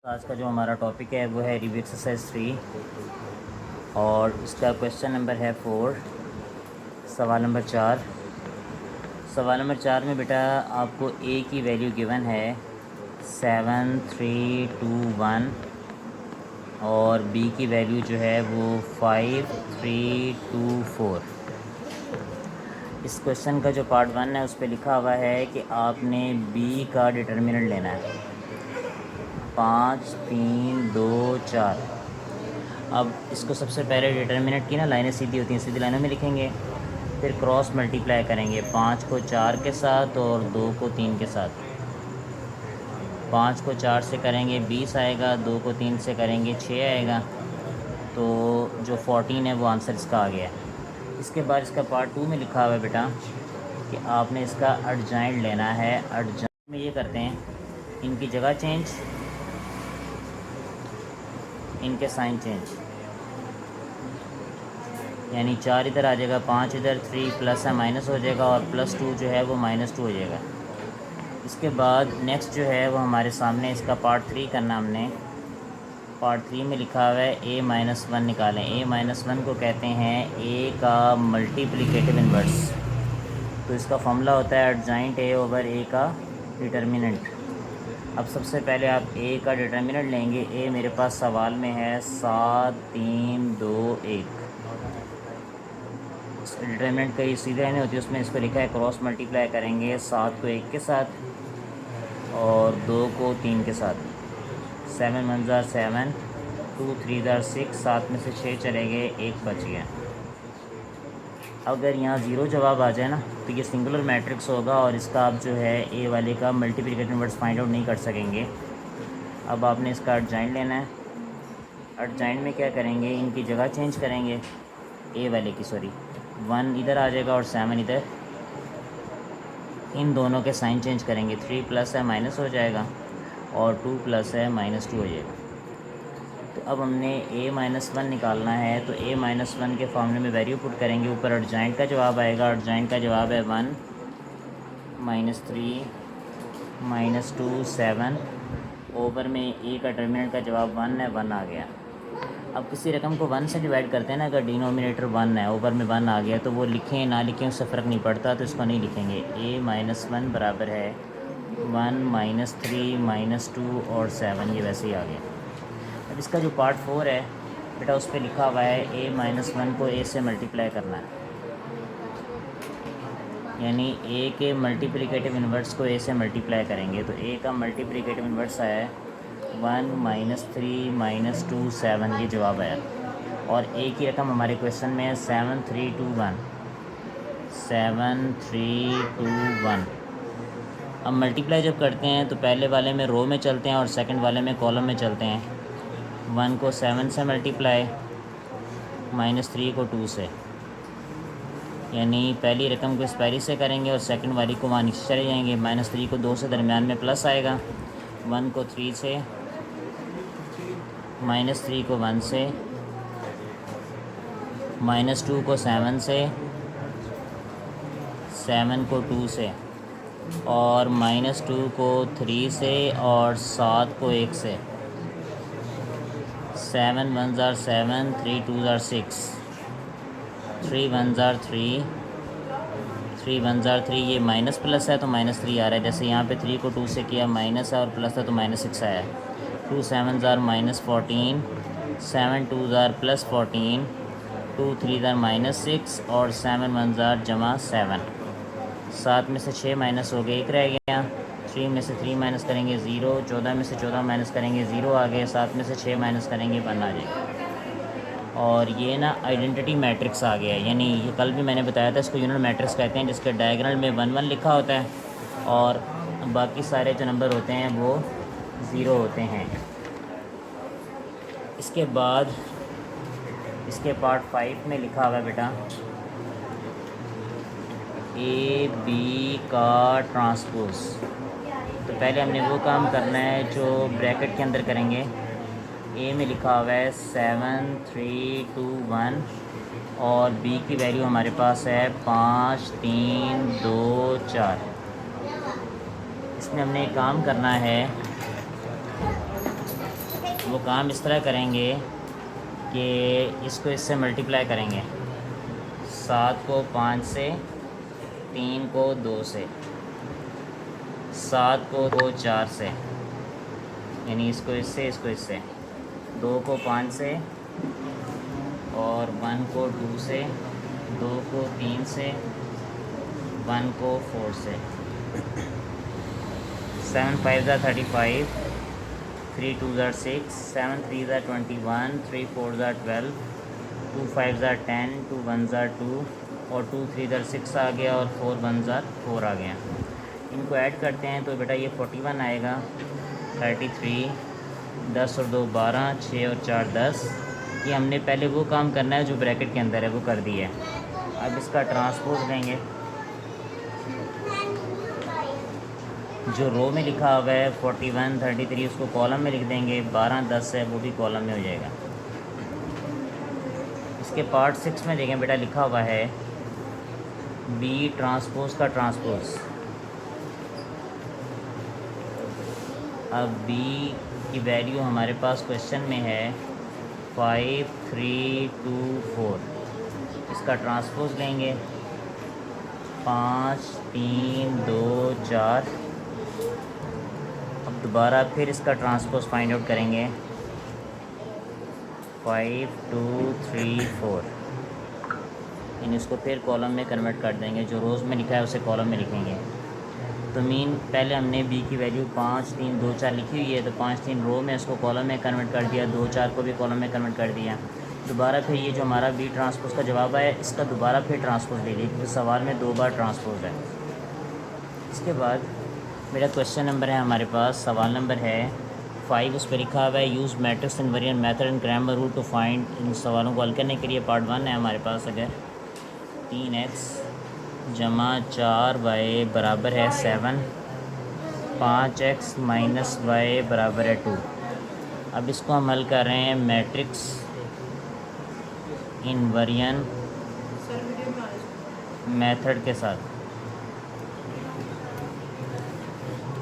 आज का जो हमारा टॉपिक है वो है रिव्यू एक्सरसाइज 3 और इसका क्वेश्चन नंबर है 4। सवाल नंबर 4। सवाल नंबर 4 में बेटा आपको ए की वैल्यू गिवन है 7321 और बी की वैल्यू जो है वो 5324। इस क्वेश्चन का जो पार्ट 1 है उस पर लिखा हुआ है कि आपने बी का डिटर्मिनेंट लेना है 5 3 2 4। अब इसको सबसे पहले डिटर्मिनेंट की ना लाइनें सीधी होती हैं, सीधी लाइनों में लिखेंगे, फिर क्रॉस मल्टीप्लाई करेंगे 5 को 4 के साथ और 2 को 3 के साथ। 5 को 4 से करेंगे 20 आएगा, 2 को 3 से करेंगे 6 आएगा, तो जो 14 है वो आंसर इसका आ गया है। इसके बाद इसका पार्ट 2 में लिखा हुआ है बेटा कि आपने इसका एडजॉइंट लेना है। एडजॉइंट में ये करते हैं, इनकी जगह चेंज, इनके साइन चेंज, यानी 4 इधर आ जाएगा, 5 इधर, 3 प्लस है माइनस हो जाएगा और +2 जो है वो -2 हो जाएगा। इसके बाद नेक्स्ट जो है वो हमारे सामने इसका पार्ट 3 करना हमने। पार्ट 3 में लिखा हुआ है a-1 निकालें। a-1 को कहते हैं a का मल्टीप्लिकेटिव इन्वर्स। तो इसका फॉर्मूला होता है एडजॉइंट a ओवर a का डिटर्मिनेंट। अब सबसे पहले आप a का डिटर्मिनेंट लेंगे। a मेरे पास सवाल में है 7 3 2 1। डिटर्मिनेंट कई सीधे लाइनें होती है, उसमें इसको लिखा है क्रॉस मल्टीप्लाई करेंगे 7 को 1 के साथ और 2 को 3 के साथ। 7 1 7, 2 3 6, 7 में से 6 चले गए, 1 बच गया। अगर यहाँ ज़ीरो जवाब आ जाए ना तो ये सिंगुलर मैट्रिक्स होगा और इसका आप जो है ए वाले का मल्टीप्लिकेटिव इन्वर्स फाइंड आउट नहीं कर सकेंगे। अब आपने इसका एडजॉइंट लेना है। एडजॉइंट में क्या करेंगे, इनकी जगह चेंज करेंगे, ए वाले की 1 इधर आ जाएगा और 7 इधर। इन दोनों के साइन चेंज करेंगे, 3 प्लस है माइनस हो जाएगा और 2 प्लस है -2 हो जाएगा। तो अब हमने a-1 निकालना है, तो a-1 के फॉर्मूले में वैल्यू पुट करेंगे, ऊपर एडजॉइंट का जवाब आएगा। एडजॉइंट का जवाब है 1 -3 -2 7 ओवर में a का डिटर्मिनेंट का जवाब 1 है, 1 आ गया। अब किसी रकम को 1 से डिवाइड करते हैं ना, अगर डिनोमिनेटर 1 है, ओवर में 1 आ गया, तो वो लिखें ना लिखें उससे फ़र्क नहीं पड़ता, तो इसको नहीं लिखेंगे। a-1 बराबर है 1 -3 -2 और 7, ये वैसे ही आ गया। अब इसका जो पार्ट 4 है बेटा उस पर लिखा हुआ है a-1 को a से मल्टीप्लाई करना है, यानी a के मल्टीप्लिकेटिव इन्वर्स को a से मल्टीप्लाई करेंगे। तो a का मल्टीप्लिकेटिव इन्वर्स आया है 1 -3 -2 7, ये जवाब आया। और a की रकम हमारे क्वेश्चन में है 7321। 7321। अब मल्टीप्लाई जब करते हैं तो पहले वाले में रो में चलते हैं और सेकंड वाले में कॉलम में चलते हैं। 1 को 7 से मल्टीप्लाई, -3 को 2 से, यानी पहली रकम को इस पहली से करेंगे और सेकंड वाली को वहाँ नीचे चले जाएंगे। -3 को 2 से दरमियान में प्लस आएगा, 1 को 3 से, -3 को 1 से, -2 को 7 से, 7 को 2 से और -2 को 3 से और 7 को 1 से। 7 1 7, 3 2 6, 3 1 3, 3 1 3, ये माइनस प्लस है तो -3 आ रहा है। जैसे यहाँ पे 3 को 2 से किया माइनस है और प्लस है तो -6 आया। 2 7 -14, 7 2 +14, 2 3 -6 और 7 1 जमा 7। 7 में से 6 माइनस हो गए, 1 रह गया। 3 में से 3 माइनस करेंगे 0, 14 में से 14 माइनस करेंगे 0 आ गए। 7 में से 6 माइनस करेंगे 1 आ जाएगा। और ये ना आइडेंटिटी मैट्रिक्स आ गया है, यानी ये कल भी मैंने बताया था, इसको यूनिट मैट्रिक्स कहते हैं, जिसके डायग्राम में 1 1 लिखा होता है और बाकी सारे जो नंबर होते हैं वो 0 होते हैं। इसके बाद इसके पार्ट 5 में लिखा हुआ है बेटा ए बी का ट्रांसपोज। तो पहले हमने वो काम करना है जो ब्रैकेट के अंदर करेंगे। ए में लिखा हुआ है 7321 और बी की वैल्यू हमारे पास है 5 3 2 4। इसमें हमने एक काम करना है, वो काम इस तरह करेंगे कि इसको इससे मल्टीप्लाई करेंगे, 7 को 5 से, 3 को 2 से, 7 को 4 से, यानी इसको इससे 2 को 5 से और 1 को 2 से, 2 को 3 से, 1 को 4 से। 7 5 ज़ा 35, 3 2 ज़ा 6, 7 3 ज़ा 21, 3 4 ज़ा 12, 2 5 ज़ा 10, 2 1 ज़ा 2 और 2 3 ज़ा 6 आ गया और 4 1 ज़ा 4 आ गया। इनको ऐड करते हैं तो बेटा ये 41 आएगा, 33, 10 और 2 12, 6 और 4 10। ये हमने पहले वो काम करना है जो ब्रैकेट के अंदर है, वो कर दिया है। अब इसका ट्रांसपोज लेंगे, जो रो में लिखा हुआ है 41 33 उसको कॉलम में लिख देंगे, 12 10 है वो भी कॉलम में हो जाएगा। इसके पार्ट 6 में देखें बेटा, लिखा हुआ है बी ट्रांसपोज का ट्रांसपोज। अब बी की वैल्यू हमारे पास क्वेश्चन में है 5 3 2 4। इसका ट्रांसपोज लेंगे 5 3 2 4। अब दोबारा फिर इसका ट्रांसपोज फाइंड आउट करेंगे 5 2 3 4। इन इसको फिर कॉलम में कन्वर्ट कर देंगे, जो रोज़ में लिखा है उसे कॉलम में लिखेंगे। तो मीन पहले हमने बी की वैल्यू 5 3 2 4 लिखी हुई है, तो 5 3 रो में इसको कॉलम में कन्वर्ट कर दिया, 2 4 को भी कॉलम में कन्वर्ट कर दिया। दोबारा फिर ये जो हमारा बी ट्रांसपोज का जवाब है, इसका दोबारा फिर ट्रांसपोज ले लिया, क्योंकि सवाल में 2 बार ट्रांसपोज है। इसके बाद मेरा क्वेश्चन नंबर है हमारे पास, सवाल नंबर है 5। उस पर लिखा हुआ है use matrix invariant method and Cramer rule to find. इन सवालों को हल करने के लिए पार्ट 1 है हमारे पास। अगर 3x जमा 4y बराबर है 7, 5x माइनस y बराबर है 2। अब इसको हम हल कर रहे हैं मैट्रिक्स इनवेरिएंट मेथड के साथ।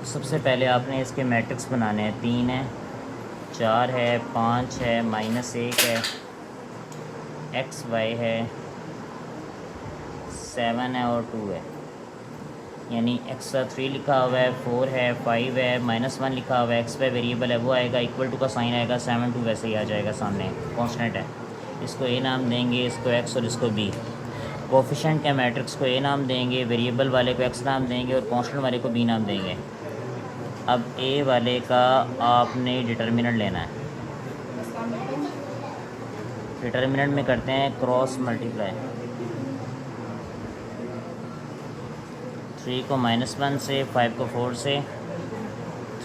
सबसे पहले आपने इसके मैट्रिक्स बनाने हैं। 3 है, 4 है, 5 है, -1 है, x y है, 7 है और 2 है। यानी x3 लिखा हुआ है, 4 है, 5 है, -1 लिखा हुआ है, x y वेरिएबल है वो आएगा, इक्वल टू का साइन आएगा, 7 2 वैसे ही आ जाएगा सामने, कांस्टेंट है। इसको a नाम देंगे, इसको x और इसको b। कोफिशिएंट के मैट्रिक्स को a नाम देंगे, वेरिएबल वाले को x नाम देंगे और कांस्टेंट वाले को b नाम देंगे। अब a वाले का आपने डिटर्मिनेंट लेना है। डिटर्मिनेंट में करते हैं क्रॉस मल्टीप्लाई। 3 को -1 से, 5 को 4 से,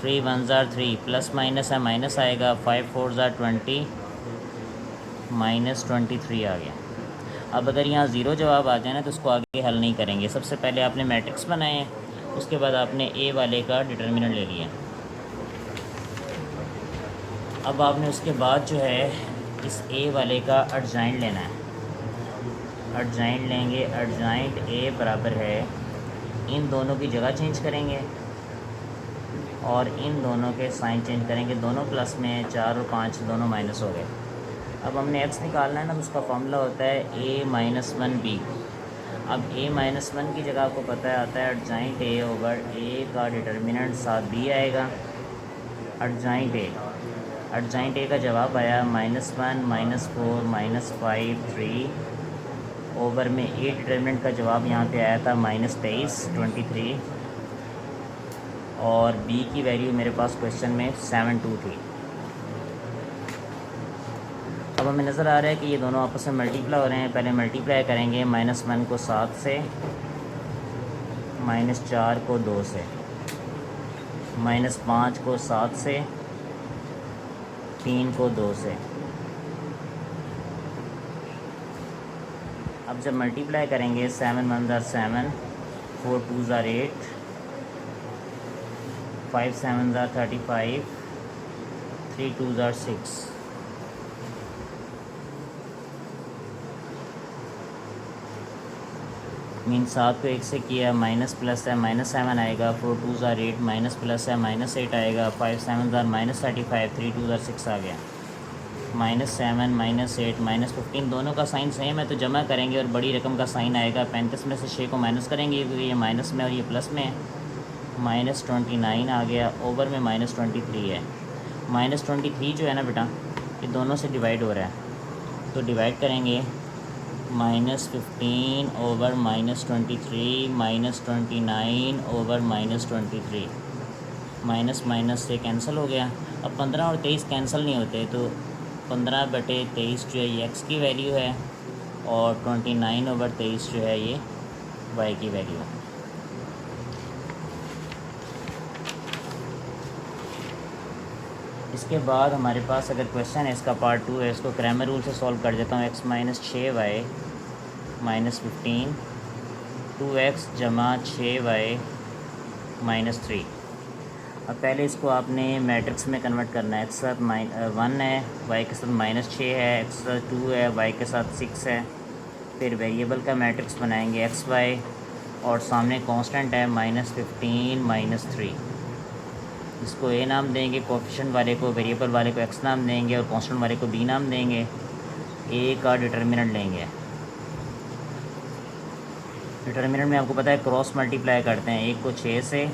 3 1 ज़ा 3, प्लस माइनस है माइनस आएगा, 5 4 ज़ा 20, -23 आ गया। अब अगर यहाँ ज़ीरो जवाब आ जाए ना तो उसको आगे हल नहीं करेंगे। सबसे पहले आपने मैट्रिक्स बनाए हैं, उसके बाद आपने ए वाले का डिटर्मिनेंट ले लिया। अब आपने उसके बाद जो है इस ए वाले का एडजॉइंट लेना है। एडजॉइंट लेंगे, एडजॉइंट ए बराबर है, इन दोनों की जगह चेंज करेंगे और इन दोनों के साइन चेंज करेंगे। दोनों प्लस में, 4 और 5 दोनों माइनस हो गए। अब हमने x निकालना है ना, तो उसका फॉर्मूला होता है a-1b। अब a-1 की जगह आपको पता है आता है एडजॉइंट a ओवर a का डिटर्मिनेंट साथ b आएगा। एडजॉइंट a का जवाब आया -1 -4 -5 3 ओवर में a डिटर्मिनेंट का जवाब यहाँ पे आया था -23 23 और b की वैल्यू मेरे पास क्वेश्चन में 7 2 थी। अब हमें नज़र आ रहा है कि ये दोनों आपस में मल्टीप्लाई हो रहे हैं। पहले मल्टीप्लाई करेंगे, -1 को 7 से, -4 को 2 से, -5 को 7 से, 3 को 2 से। अब जब मल्टीप्लाई करेंगे 7 1 ज़ा 7, 4 2 ज़ा 8, 5 7 ज़ा 35, 3 2 ज़ा 6। मीन 7 को 1 से किया, माइनस प्लस है -7 आएगा, 4 2 ज़ार 8, माइनस प्लस है -8 आएगा, 5 7 ज़ार -35, 3 2 ज़ार 6 आ गया, -7 -8 -15 दोनों का साइन सेम है तो जमा करेंगे और बड़ी रकम का साइन आएगा। 35 में से 6 को माइनस करेंगे क्योंकि ये माइनस में और ये प्लस में है, -29 आ गया, ओवर में -23 है। -23 जो है ना बेटा ये दोनों से डिवाइड हो रहा है तो डिवाइड करेंगे, -15 ओवर -23, -29 ओवर -23, माइनस माइनस से कैंसिल हो गया। अब 15 और 23 कैंसिल नहीं होते तो 15/23 जो है ये एक्स की वैल्यू है और 29/23 जो है ये वाई की वैल्यू है। इसके बाद हमारे पास अगर क्वेश्चन है इसका पार्ट 2 है, इसको क्रैमर रूल से सॉल्व कर देता हूँ। x - 6y -15 2x जमा 6y -3। अब पहले इसको आपने मैट्रिक्स में कन्वर्ट करना है। x के साथ 1 है, y के साथ -6 है, x के साथ 2 है, y के साथ 6 है। फिर वेरिएबल का मैट्रिक्स बनाएंगे x y और सामने कांस्टेंट है -15 -3। इसको a नाम देंगे, कोएफिशिएंट वाले को, वेरिएबल वाले को x नाम देंगे और कांस्टेंट वाले को b नाम देंगे। a का डिटर्मिनेंट लेंगे। डिटर्मिनेंट में आपको पता है क्रॉस मल्टीप्लाई करते हैं, 1 को 6 से,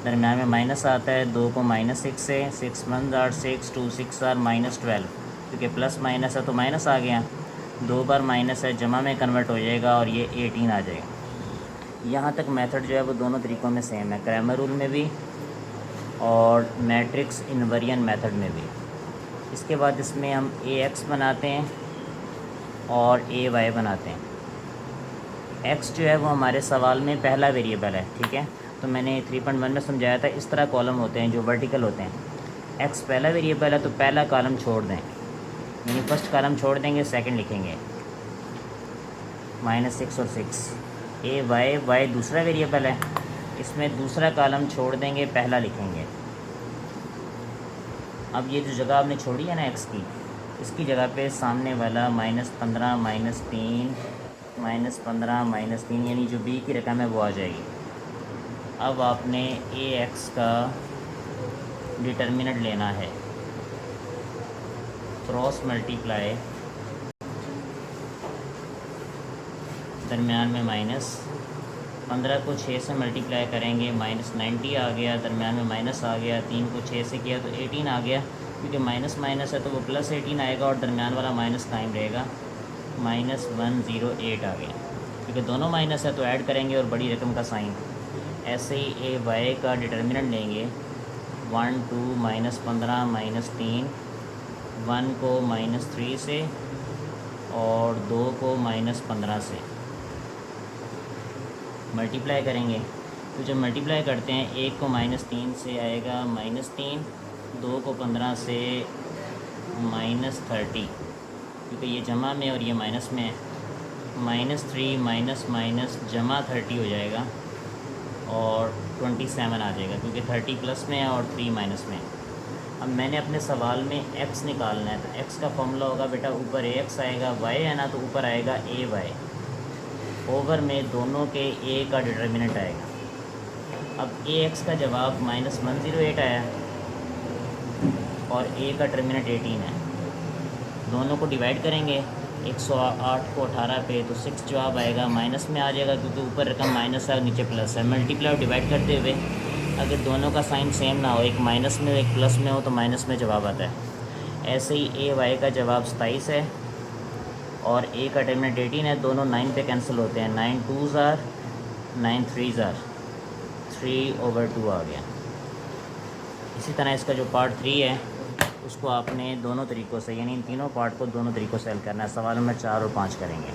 दरम्यान में माइनस आता है, 2 को -6 से, 6 1 ज़ार 6, 2 6 ज़ार -12, क्योंकि प्लस माइनस है तो माइनस आ गया, 2 बार माइनस है, जमा में कन्वर्ट हो जाएगा और ये 18 आ जाएगा। यहाँ तक मेथड जो है वो दोनों तरीक़ों में सेम है, क्रैमर रूल में भी और मैट्रिक्स इनवेरिएंट मेथड में भी। इसके बाद इसमें हम ax बनाते हैं और ay बनाते हैं। x जो है वो हमारे सवाल में पहला वेरिएबल है, ठीक है। तो मैंने 3.1 में समझाया था, इस तरह कॉलम होते हैं जो वर्टिकल होते हैं। x पहला वेरिएबल है तो पहला कॉलम छोड़ दें, यानी फर्स्ट कॉलम छोड़ देंगे, सेकंड लिखेंगे -6 और 6। y दूसरा वेरिएबल है, इसमें दूसरा कॉलम छोड़ देंगे, पहला लिखेंगे। अब ये जो जगह आपने छोड़ी है ना x की, इसकी जगह पे सामने वाला -15 -3 -15 -3 यानी जो b की रकम है वो आ जाएगी। अब आपने ax का डिटर्मिनेंट लेना है, क्रॉस मल्टीप्लाई, दरमियान में -15 को 6 से मल्टीप्लाई करेंगे, -90 आ गया, दरमियान में माइनस आ गया, 3 को 6 से किया तो 18 आ गया, क्योंकि माइनस माइनस है तो वो +18 आएगा और दरमियान वाला माइनस कायम रहेगा, -108 आ गया। क्योंकि दोनों माइनस है तो ऐड करेंगे और बड़ी रकम का साइन। ऐसे ही ay का डिटर्मिनेंट लेंगे, 1 2 -15 -3, 1 को -3 से और 2 को -15 से मल्टीप्लाई करेंगे। तो जब मल्टीप्लाई करते हैं, 1 को -3 से आएगा -3, 2 को 15 से -30, क्योंकि ये जमा में और ये माइनस में है, -3 माइनस जमा 30 हो जाएगा और 27 आ जाएगा, क्योंकि 30 प्लस में है और 3 माइनस में है। अब मैंने अपने सवाल में x निकालना है, तो x का फॉर्मूला होगा बेटा, ऊपर ax आएगा, y है ना तो ऊपर आएगा ay, ओवर में दोनों के a का डिटर्मिनेंट आएगा। अब ax का जवाब -108 आया और a का डिटर्मिनेंट 18 है। दोनों को डिवाइड करेंगे, 108 को 18 पे तो 6 जवाब आएगा, माइनस में आ जाएगा क्योंकि ऊपर रकम माइनस है और नीचे प्लस है। मल्टीप्लाई और डिवाइड करते हुए अगर दोनों का साइन सेम ना हो, एक माइनस में हो एक प्लस में हो, तो माइनस में जवाब आता है। ऐसे ही ay का जवाब 27 है और a का डिटर्मिनेंट 18 है, दोनों 9 पे कैंसिल होते हैं, 9 2 ज़ार 9 3 ज़ार 3/2 आ गया। इसी तरह इसका जो पार्ट 3 है उसको आपने दोनों तरीक़ों से, यानी इन तीनों पार्ट को दोनों तरीक़ों से हल करना है। सवाल नंबर 4 और 5 करेंगे।